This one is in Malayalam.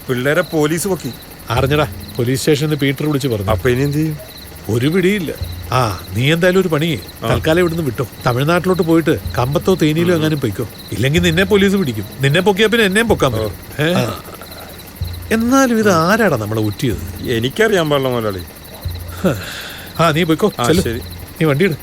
പിള്ളേരെ പോലീസ് പൊക്കി. അറിഞ്ഞടാ, പോലീസ് സ്റ്റേഷനിൽ പീറ്റർ വിളിച്ച് പറഞ്ഞു. അപ്പൊ ഇനി എന്ത് ചെയ്യും? ഒരു പിടിയില്ല. ആ, നീ എന്തായാലും ഒരു പണി തൽക്കാലം ഇവിടുന്ന് വിട്ടോ. തമിഴ്നാട്ടിലോട്ട് പോയിട്ട് കമ്പത്തോ തേനിയിലോ എങ്ങാനും പൊയ്ക്കോ. ഇല്ലെങ്കിൽ നിന്നെ പോലീസ് പിടിക്കും. നിന്നെ പൊക്കിയാ പിന്നെ എന്നെയും പൊക്കാൻ പറ്റും. എന്നാലും ഇത് ആരാടാ നമ്മളെ ഉറ്റിയത്? എനിക്കറിയാൻ പാടില്ല മുതലാളി. ആ, നീ പൊയ്ക്കോ. നീ വണ്ടിയിട്.